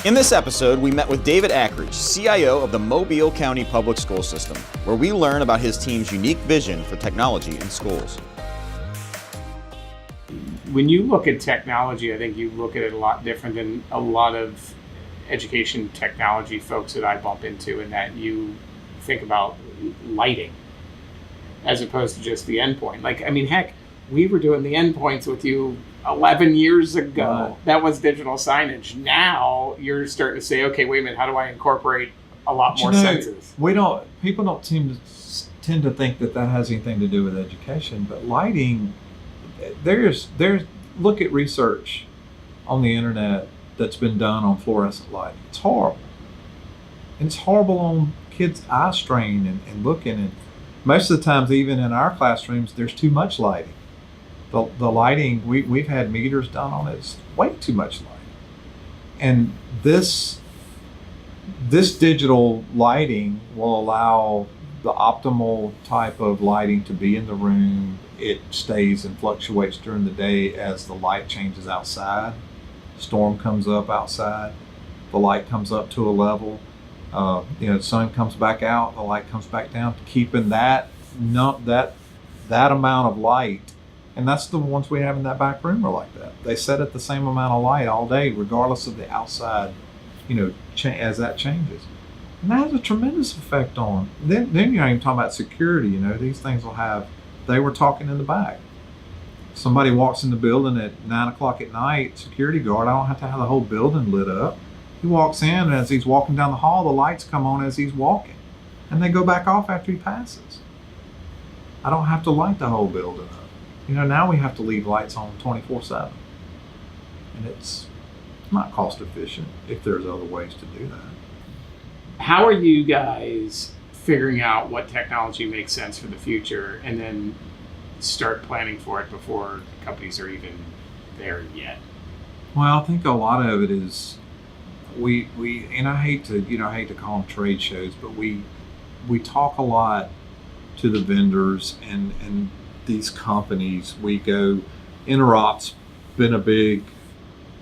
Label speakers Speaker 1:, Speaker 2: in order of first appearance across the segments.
Speaker 1: In this episode, we met with David Ackridge, CIO of the Mobile County Public School System, where we learn about his team's unique vision for technology in schools.
Speaker 2: When you look at technology, I think you look at it a lot different than a lot of education technology folks that I bump into, in that you think about lighting as opposed to just the endpoint. Like, I mean, heck, we were doing the endpoints with you 11 years ago.
Speaker 3: Right.
Speaker 2: That was digital signage. Now you're starting to say, okay, wait a minute, how do I incorporate a lot more senses?
Speaker 3: People don't tend to think that has anything to do with education, but lighting, there's look at research on the internet that's been done on fluorescent lighting. It's horrible. And it's horrible on kids' eye strain and looking. And most of the times, even in our classrooms, there's too much lighting. The lighting, we've had meters done on it, it's way too much lighting. And this digital lighting will allow the optimal type of lighting to be in the room. It stays and fluctuates during the day as the light changes outside. Storm comes up outside, the light comes up to a level. The sun comes back out, the light comes back down, keeping that amount of light. And that's the ones we have in that back room are like that. They set at the same amount of light all day, regardless of the outside, as that changes. And that has a tremendous effect on. Then you're not even talking about security. These things will have. They were talking in the back. Somebody walks in the building at 9 o'clock at night. Security guard. I don't have to have the whole building lit up. He walks in, and as he's walking down the hall, the lights come on as he's walking, and they go back off after he passes. I don't have to light the whole building up. Now we have to leave lights on 24/7, and it's not cost efficient if there's other ways to do that.
Speaker 2: How are you guys figuring out what technology makes sense for the future, and then start planning for it before companies are even there yet?
Speaker 3: Well, I think a lot of it is we and I hate to call them trade shows, but we talk a lot to the vendors and these companies. We go. Interop's been a big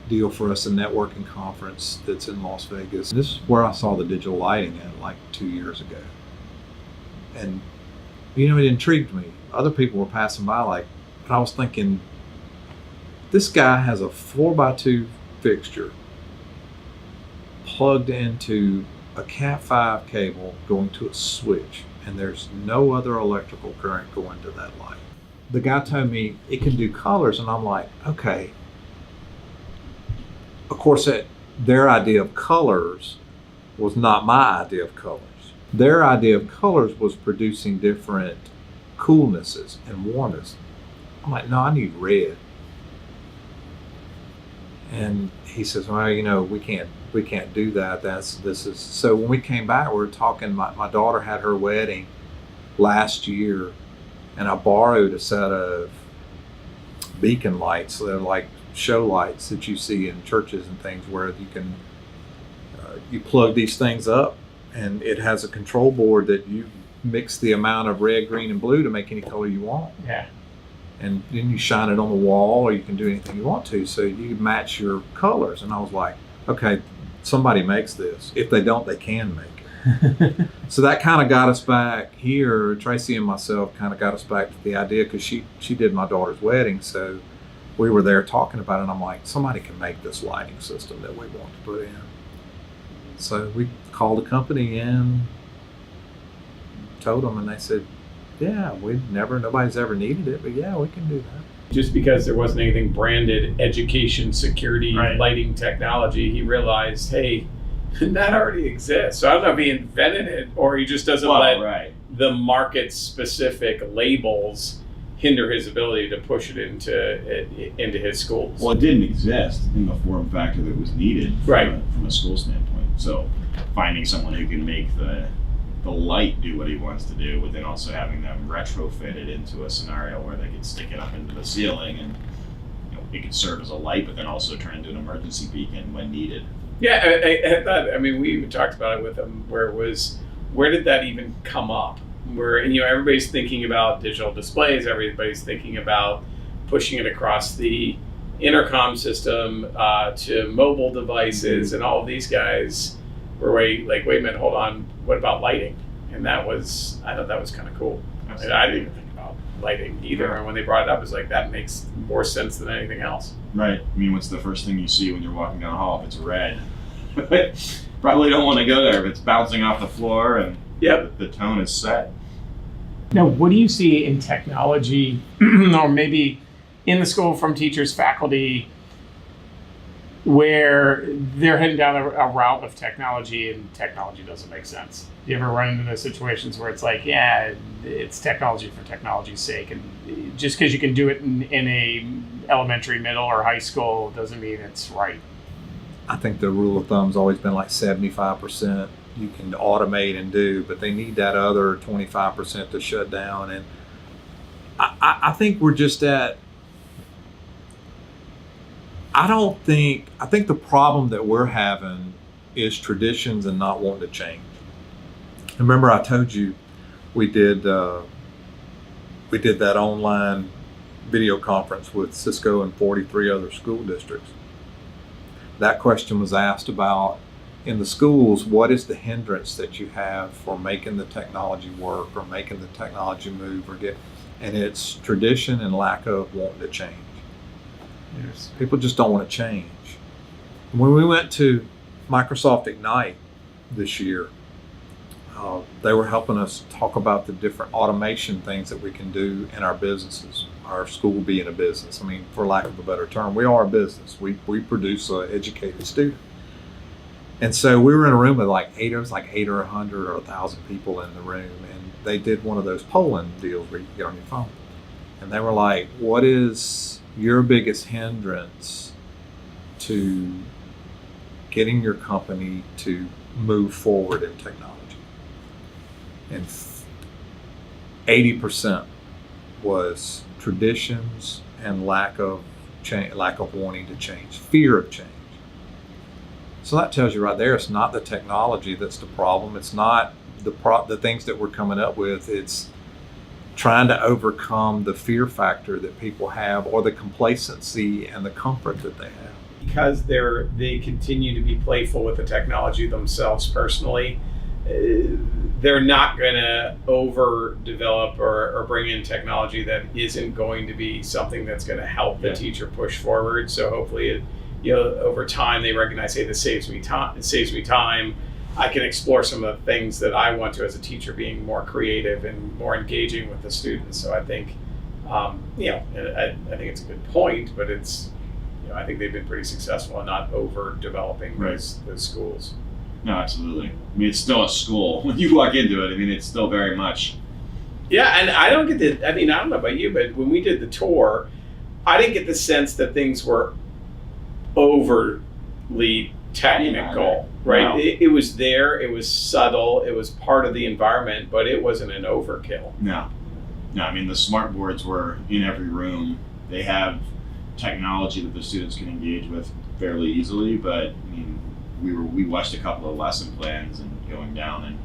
Speaker 3: deal for us, a networking conference that's in Las Vegas. This is where I saw the digital lighting at like 2 years ago, and it intrigued me. Other people were passing by but I was thinking, this guy has a 4x2 fixture plugged into a Cat5 cable going to a switch, and there's no other electrical current going to that light. The guy told me it can do colors, and I'm like, okay. Of course, their idea of colors was not my idea of colors. Their idea of colors was producing different coolnesses and warmness. I'm like, no, I need red. And he says, well, we can't do that. So when we came back, we were talking. My daughter had her wedding last year, and I borrowed a set of beacon lights. So they're like show lights that you see in churches and things, where you can you plug these things up, and it has a control board that you mix the amount of red, green, and blue to make any color you want.
Speaker 2: Yeah.
Speaker 3: And then you shine it on the wall, or you can do anything you want to. So you match your colors. And I was like, okay, somebody makes this. If they don't, they can make it. So that kind of got us back here. Tracy and myself kind of got us back to the idea, because she did my daughter's wedding. So we were there talking about it, and I'm like, somebody can make this lighting system that we want to put in. So we called the company in, told them, and they said, yeah, nobody's ever needed it, but yeah, we can do that.
Speaker 2: Just because there wasn't anything branded education, security, lighting technology, he realized, hey, that already exists. So I don't know if he invented it, or he just doesn't let the market-specific labels hinder his ability to push it into his schools.
Speaker 4: Well, it didn't exist in the form factor that was needed from a school standpoint. So finding someone who can make the light do what he wants to do, but then also having them retrofit it into a scenario where they could stick it up into the ceiling, and it could serve as a light, but then also turn into an emergency beacon when needed.
Speaker 2: Yeah, I thought, we even talked about it with him, where did that even come up? Where, everybody's thinking about digital displays, everybody's thinking about pushing it across the intercom system to mobile devices, and all of these guys were wait a minute, hold on, what about lighting? And I thought that was kind of cool. And I didn't even think about lighting either. And when they brought it up, it's like, that makes more sense than anything else.
Speaker 4: Right. I mean, what's the first thing you see when you're walking down the hall? If it's red, probably don't want to go there. If it's bouncing off the floor and the tone is set.
Speaker 2: Now, what do you see in technology, or maybe in the school from teachers, faculty, where they're heading down a route of technology and technology doesn't make sense? Do you ever run into those situations where it's like, yeah, it's technology for technology's sake, and just because you can do it in a elementary, middle, or high school doesn't mean it's right?
Speaker 3: I think the rule of thumb's always been like 75% you can automate and do, but they need that other 25% to shut down. And I think we're just at, I think the problem that we're having is traditions and not wanting to change. Remember I told you we did that online video conference with Cisco and 43 other school districts. That question was asked about, in the schools, what is the hindrance that you have for making the technology work or making the technology move and it's tradition and lack of wanting to change.
Speaker 2: Yes.
Speaker 3: People just don't want to change. When we went to Microsoft Ignite this year, they were helping us talk about the different automation things that we can do in our businesses, our school being a business. I mean, for lack of a better term, we are a business. We produce an educated student. And so we were in a room with like 8 or 100 or 1,000 people in the room, and they did one of those polling deals where you can get on your phone. And they were like, what is your biggest hindrance to getting your company to move forward in technology? And 80% was traditions and lack of wanting to change, fear of change. So that tells you right there, it's not the technology that's the problem. It's not the things that we're coming up with. It's trying to overcome the fear factor that people have, or the complacency and the comfort that they have.
Speaker 2: Because they continue to be playful with the technology themselves personally, they're not going to overdevelop or bring in technology that isn't going to be something that's going to help the teacher push forward. So hopefully, over time they recognize, hey, this saves me time. It saves me time. I can explore some of the things that I want to as a teacher, being more creative and more engaging with the students. So I think, I think it's a good point, but it's, I think they've been pretty successful in not overdeveloping those schools.
Speaker 4: No, absolutely. I mean, it's still a school. When you walk into it, I mean, it's still very much.
Speaker 2: Yeah, and I don't know about you, but when we did the tour, I didn't get the sense that things were overly technical, right?
Speaker 4: No.
Speaker 2: It was there, it was subtle, it was part of the environment, but it wasn't an overkill.
Speaker 4: No, I mean, the smart boards were in every room. They have technology that the students can engage with fairly easily, but I mean, we watched a couple of lesson plans and going down, and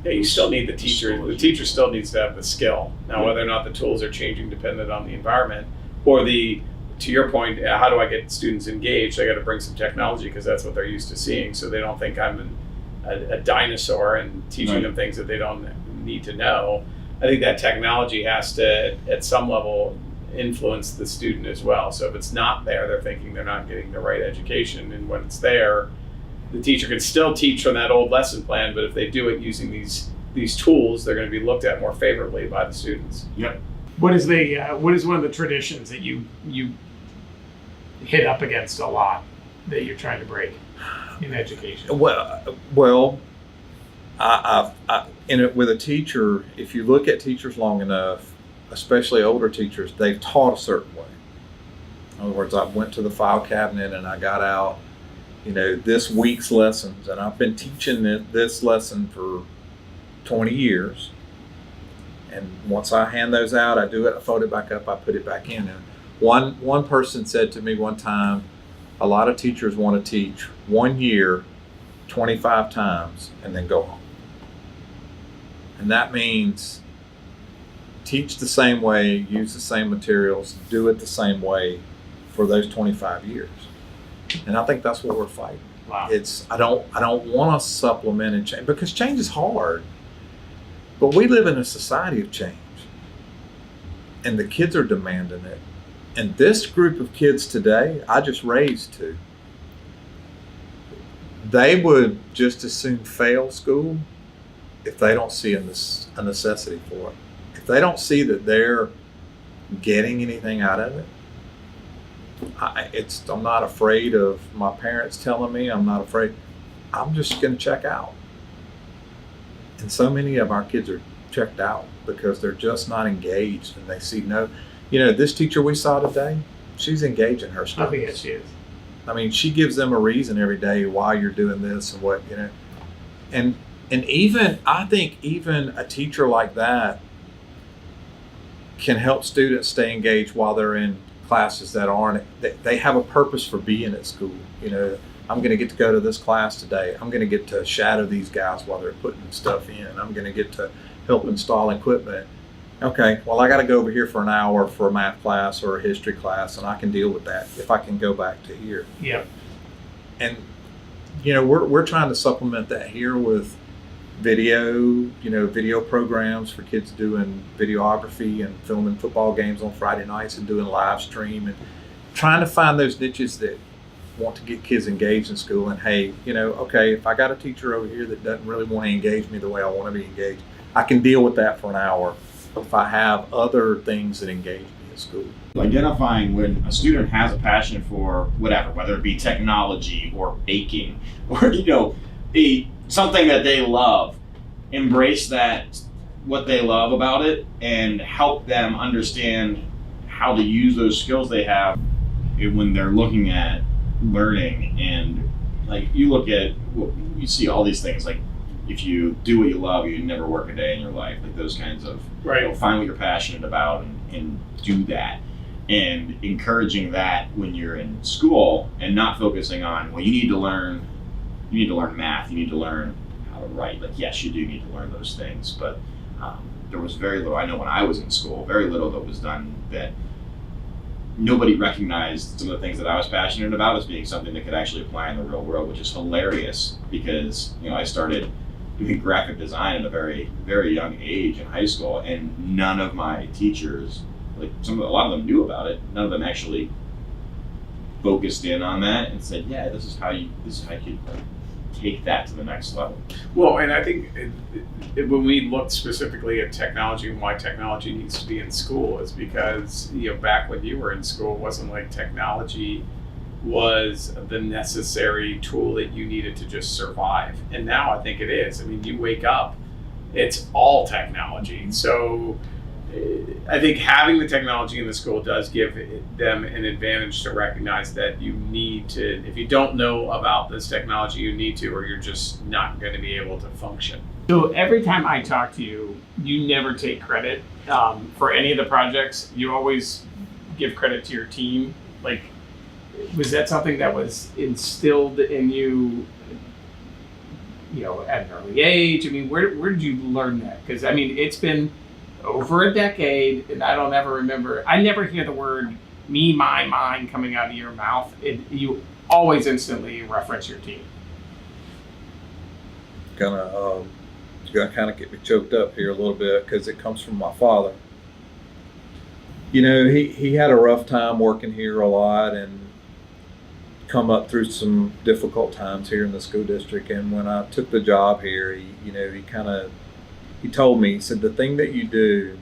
Speaker 2: you still need the teacher. The teacher still needs to have the skill. Now, whether or not the tools are changing dependent on the environment, or to your point, how do I get students engaged? I got to bring some technology because that's what they're used to seeing, so they don't think I'm a dinosaur and teaching them things that they don't need to know. I think that technology has to, at some level, influence the student as well. So if it's not there, they're thinking they're not getting the right education, and when it's there, the teacher can still teach from that old lesson plan, but if they do it using these tools, they're going to be looked at more favorably by the students.
Speaker 4: Yep.
Speaker 2: What is one of the traditions that you hit up against a lot that you're trying to break in education?
Speaker 3: Well, with a teacher, if you look at teachers long enough, especially older teachers, they've taught a certain way. In other words, I went to the file cabinet and I got out, this week's lessons, and I've been teaching this lesson for 20 years. And once I hand those out, I do it, I fold it back up, I put it back in. And one person said to me one time, a lot of teachers want to teach 1 year 25 times and then go home. And that means teach the same way, use the same materials, do it the same way for those 25 years. And I think that's what we're fighting.
Speaker 2: Wow.
Speaker 3: I don't want to supplement and change, because change is hard. But we live in a society of change, and the kids are demanding it. And this group of kids today, I just raised two. They would just as soon fail school if they don't see a necessity for it. If they don't see that they're getting anything out of it, I'm not afraid of my parents telling me. I'm not afraid. I'm just going to check out. And so many of our kids are checked out because they're just not engaged, and they see no. This teacher we saw today, she's engaging her students.
Speaker 2: I think she is.
Speaker 3: I mean, she gives them a reason every day why you're doing this and what, and even, I think even a teacher like that can help students stay engaged while they're in classes that aren't, they have a purpose for being at school. I'm going to get to go to this class today. I'm going to get to shadow these guys while they're putting stuff in. I'm going to get to help install equipment. Okay, well, I got to go over here for an hour for a math class or a history class, and I can deal with that if I can go back to here.
Speaker 2: Yep.
Speaker 3: And we're trying to supplement that here with video programs for kids doing videography and filming football games on Friday nights and doing live stream, and trying to find those niches that want to get kids engaged in school. And hey, okay, if I got a teacher over here that doesn't really want to engage me the way I want to be engaged, I can deal with that for an hour if I have other things that engage me at school.
Speaker 4: Identifying when a student has a passion for whatever, whether it be technology or baking or something that they love, embrace that, what they love about it, and help them understand how to use those skills they have when they're looking at learning. And you see all these things, like if you do what you love, you never work a day in your life, like those kinds of,
Speaker 2: right.
Speaker 4: Find what you're passionate about and do that. And encouraging that when you're in school, and not focusing on, well, you need to learn math, you need to learn how to write. Like, yes, you do need to learn those things, but there was very little, I know when I was in school, very little that was done that nobody recognized some of the things that I was passionate about as being something that could actually apply in the real world, which is hilarious because, I started doing graphic design at a very, very young age in high school, and none of my teachers, a lot of them knew about it. None of them actually focused in on that and said, yeah, this is how you could take that to the next level.
Speaker 2: Well, and I think when we look specifically at technology and why technology needs to be in school is because, back when you were in school, it wasn't like technology was the necessary tool that you needed to just survive. And now I think it is. I mean, you wake up, it's all technology. So I think having the technology in the school does give them an advantage to recognize that you need to, if you don't know about this technology, you need to, or you're just not going to be able to function. So every time I talk to you, you never take credit for any of the projects. You always give credit to your team. Was that something that was instilled in you, at an early age? I mean, where did you learn that? Because, it's been over a decade, and I don't ever remember. I never hear the word me, my, mine coming out of your mouth. You always instantly reference your team.
Speaker 3: Gonna kind of get me choked up here a little bit because it comes from my father. He had a rough time working here a lot and come up through some difficult times here in the school district. And when I took the job here, he told me, he said, the thing that you do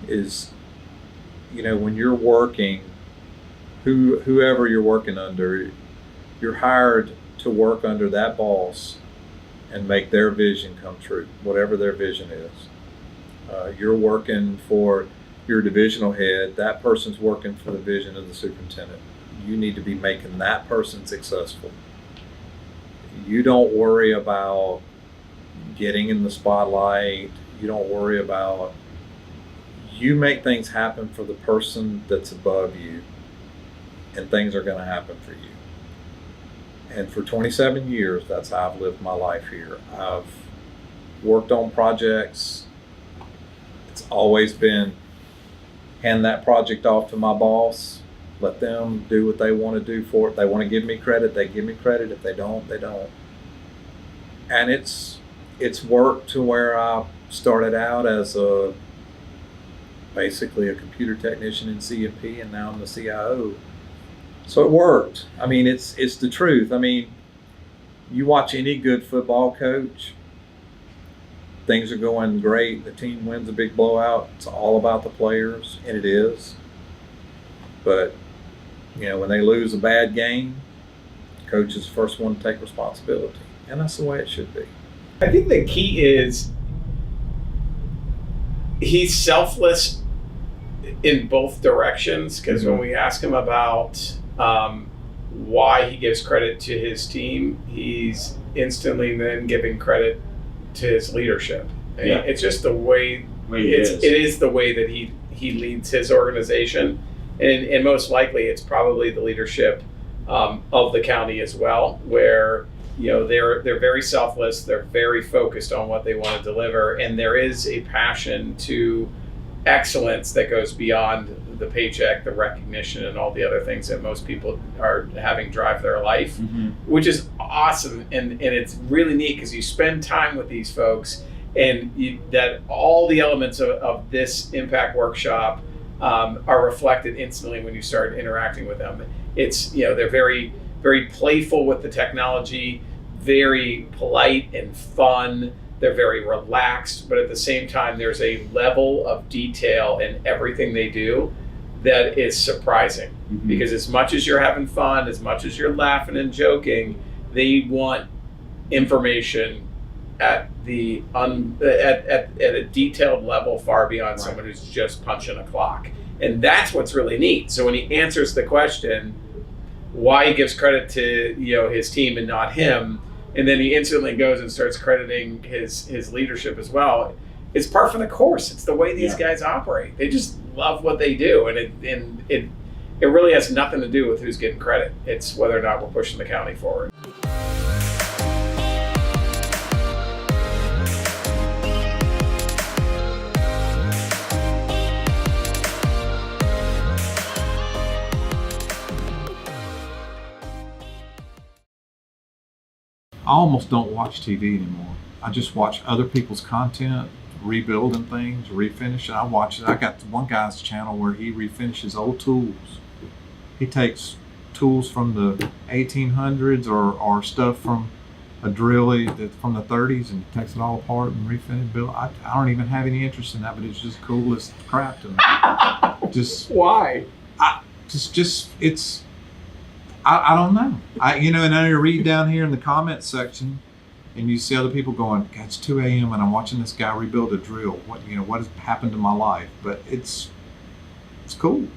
Speaker 3: is, when you're working, whoever you're working under, you're hired to work under that boss and make their vision come true, whatever their vision is. You're working for your divisional head, that person's working for the vision of the superintendent. You need to be making that person successful. You don't worry about getting in the spotlight. You don't worry about, you make things happen for the person that's above you, and things are going to happen for you. And for 27 years, that's how I've lived my life here. I've worked on projects. It's always been hand that project off to my boss Let them do what they want to do for it. They want to give me credit, they give me credit. If they don't, they don't. And it's worked to where I started out as basically a computer technician in C&P, and now I'm the CIO. So it worked. I mean, it's the truth. I mean, you watch any good football coach, things are going great. The team wins a big blowout. It's all about the players, and it is. But, when they lose a bad game, the coach is the first one to take responsibility. And that's the way it should be.
Speaker 2: I think the key is he's selfless in both directions, because when we ask him about why he gives credit to his team, he's instantly then giving credit to his leadership.
Speaker 4: Yeah.
Speaker 2: It's just the way it is the way that he leads his organization, and most likely it's probably the leadership of the county as well, where they're very selfless, they're very focused on what they want to deliver, and there is a passion to excellence that goes beyond the paycheck, the recognition, and all the other things that most people are having drive their life, which is awesome. And it's really neat because you spend time with these folks, and that all the elements of this impact workshop are reflected instantly when you start interacting with them. It's, they're very, very playful with the technology, very polite and fun. They're very relaxed, but at the same time, there's a level of detail in everything they do that is surprising. Because as much as you're having fun, as much as you're laughing and joking, they want information at a detailed level far beyond someone who's just punching a clock. And that's what's really neat. So when he answers the question, why he gives credit to his team and not him, and then he instantly goes and starts crediting his leadership as well, it's par for the course. It's the way these guys operate. They just love what they do, and it really has nothing to do with who's getting credit. It's whether or not we're pushing the county forward.
Speaker 3: I almost don't watch TV anymore. I just watch other people's content, rebuilding things, refinish it. I watch it. I got one guy's channel where he refinishes old tools. He takes tools from the 1800s or stuff from a drill from the 30s and takes it all apart and refinish build. I don't even have any interest in that, but it's just cool as crap to me. Just
Speaker 2: why?
Speaker 3: I don't know. And then you read down here in the comments section, and you see other people going, "God, it's 2 a.m. and I'm watching this guy rebuild a drill. What has happened to my life?" But it's cool.